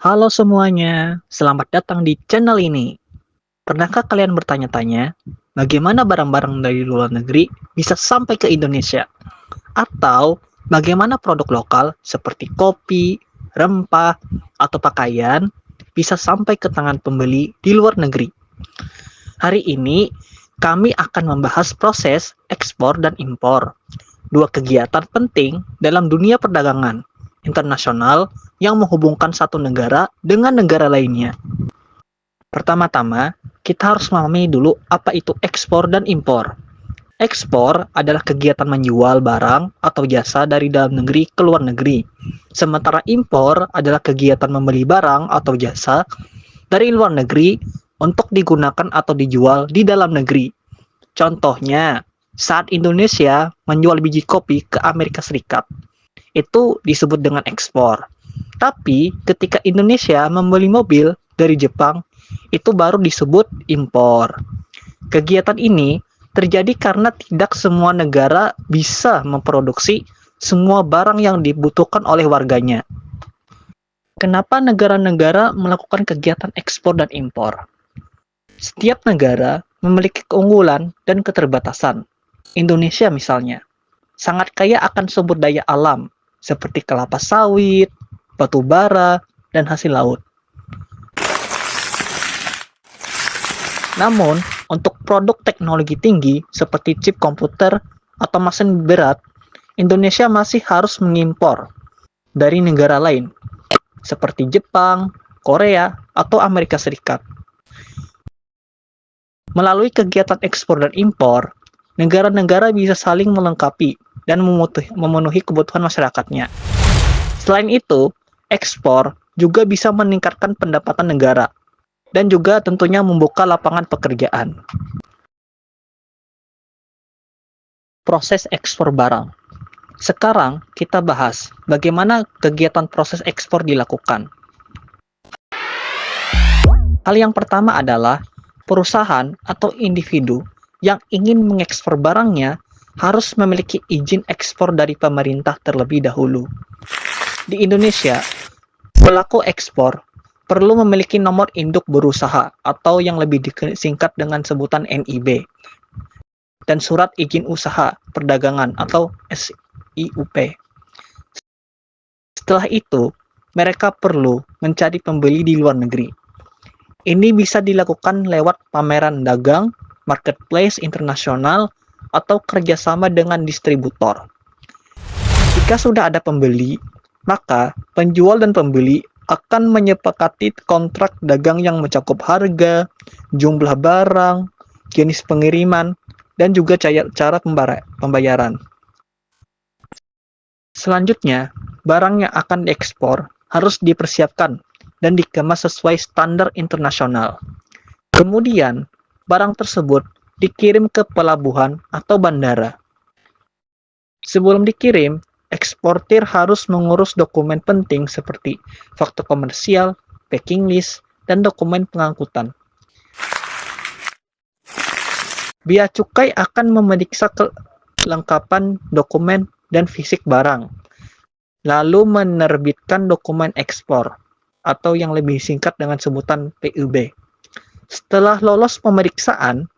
Halo semuanya, selamat datang di channel ini. Pernahkah kalian bertanya-tanya, bagaimana barang-barang dari luar negeri bisa sampai ke Indonesia? Atau bagaimana produk lokal seperti kopi, rempah, atau pakaian bisa sampai ke tangan pembeli di luar negeri? Hari ini, kami akan membahas proses ekspor dan impor, dua kegiatan penting dalam dunia perdagangan internasional yang menghubungkan satu negara dengan negara lainnya. Pertama-tama, kita harus memahami dulu apa itu ekspor dan impor. Ekspor adalah kegiatan menjual barang atau jasa dari dalam negeri ke luar negeri. Sementara impor adalah kegiatan membeli barang atau jasa dari luar negeri untuk digunakan atau dijual di dalam negeri. Contohnya, saat Indonesia menjual biji kopi ke Amerika Serikat, itu disebut dengan ekspor. Tapi ketika Indonesia membeli mobil dari Jepang, itu baru disebut impor. Kegiatan ini terjadi karena tidak semua negara bisa memproduksi semua barang yang dibutuhkan oleh warganya. Kenapa negara-negara melakukan kegiatan ekspor dan impor? Setiap negara memiliki keunggulan dan keterbatasan. Indonesia misalnya, sangat kaya akan sumber daya alam seperti kelapa sawit, batu bara, dan hasil laut. Namun, untuk produk teknologi tinggi seperti chip komputer atau mesin berat, Indonesia masih harus mengimpor dari negara lain seperti Jepang, Korea, atau Amerika Serikat. Melalui kegiatan ekspor dan impor, negara-negara bisa saling melengkapi dan memenuhi kebutuhan masyarakatnya. Selain itu, ekspor juga bisa meningkatkan pendapatan negara dan juga tentunya membuka lapangan pekerjaan. Proses ekspor barang. Sekarang kita bahas bagaimana kegiatan proses ekspor dilakukan. Hal yang pertama adalah perusahaan atau individu yang ingin mengekspor barangnya harus memiliki izin ekspor dari pemerintah terlebih dahulu. Di Indonesia, pelaku ekspor perlu memiliki nomor induk berusaha atau yang lebih disingkat dengan sebutan NIB dan surat izin usaha perdagangan atau SIUP. Setelah itu, mereka perlu mencari pembeli di luar negeri. Ini bisa dilakukan lewat pameran dagang, marketplace internasional, atau kerjasama dengan distributor. Jika sudah ada pembeli, maka penjual dan pembeli akan menyepakati kontrak dagang yang mencakup harga, jumlah barang, jenis pengiriman, dan juga cara pembayaran. Selanjutnya, barang yang akan diekspor harus dipersiapkan dan dikemas sesuai standar internasional. Kemudian, barang tersebut dikirim ke pelabuhan atau bandara. Sebelum dikirim, eksportir harus mengurus dokumen penting seperti fakta komersial, packing list, dan dokumen pengangkutan. Bea cukai akan memeriksa kelengkapan dokumen dan fisik barang, lalu menerbitkan dokumen ekspor, atau yang lebih singkat dengan sebutan PUB. Setelah lolos pemeriksaan,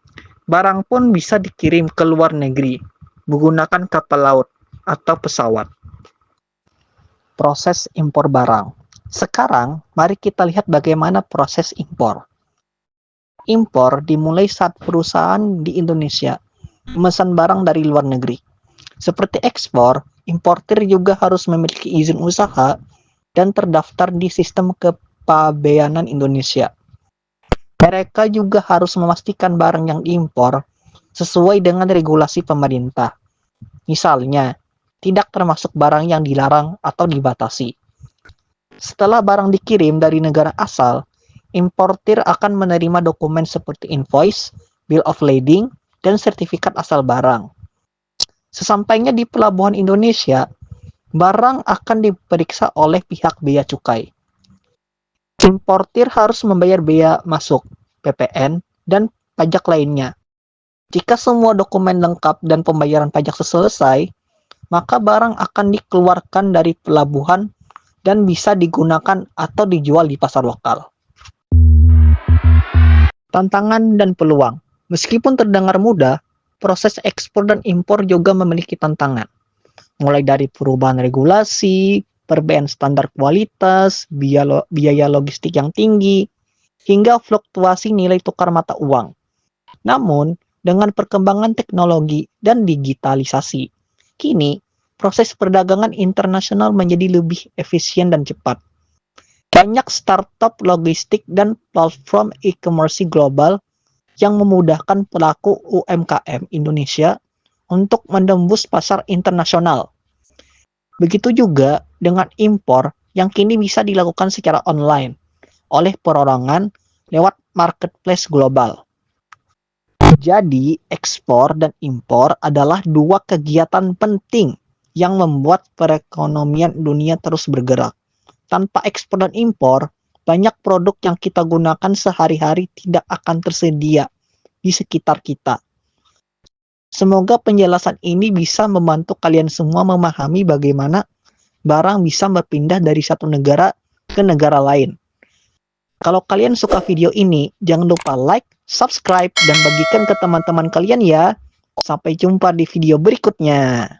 barang pun bisa dikirim ke luar negeri menggunakan kapal laut atau pesawat. Proses impor barang. Sekarang, mari kita lihat bagaimana proses impor. Impor dimulai saat perusahaan di Indonesia memesan barang dari luar negeri. Seperti ekspor, importir juga harus memiliki izin usaha dan terdaftar di sistem kepabeanan Indonesia. Mereka juga harus memastikan barang yang diimpor sesuai dengan regulasi pemerintah. Misalnya, tidak termasuk barang yang dilarang atau dibatasi. Setelah barang dikirim dari negara asal, importir akan menerima dokumen seperti invoice, bill of lading, dan sertifikat asal barang. Sesampainya di pelabuhan Indonesia, barang akan diperiksa oleh pihak bea cukai. Importir harus membayar bea masuk, PPN, dan pajak lainnya. Jika semua dokumen lengkap dan pembayaran pajak selesai, maka barang akan dikeluarkan dari pelabuhan dan bisa digunakan atau dijual di pasar lokal. Tantangan dan peluang. Meskipun terdengar mudah, proses ekspor dan impor juga memiliki tantangan. Mulai dari perubahan regulasi, perbedaan standar kualitas, biaya logistik yang tinggi, hingga fluktuasi nilai tukar mata uang. Namun, dengan perkembangan teknologi dan digitalisasi, kini proses perdagangan internasional menjadi lebih efisien dan cepat. Banyak startup logistik dan platform e-commerce global yang memudahkan pelaku UMKM Indonesia untuk menembus pasar internasional. Begitu juga dengan impor yang kini bisa dilakukan secara online oleh perorangan lewat marketplace global. Jadi, ekspor dan impor adalah dua kegiatan penting yang membuat perekonomian dunia terus bergerak. Tanpa ekspor dan impor, banyak produk yang kita gunakan sehari-hari tidak akan tersedia di sekitar kita. Semoga penjelasan ini bisa membantu kalian semua memahami bagaimana barang bisa berpindah dari satu negara ke negara lain. Kalau kalian suka video ini, jangan lupa like, subscribe, dan bagikan ke teman-teman kalian ya. Sampai jumpa di video berikutnya.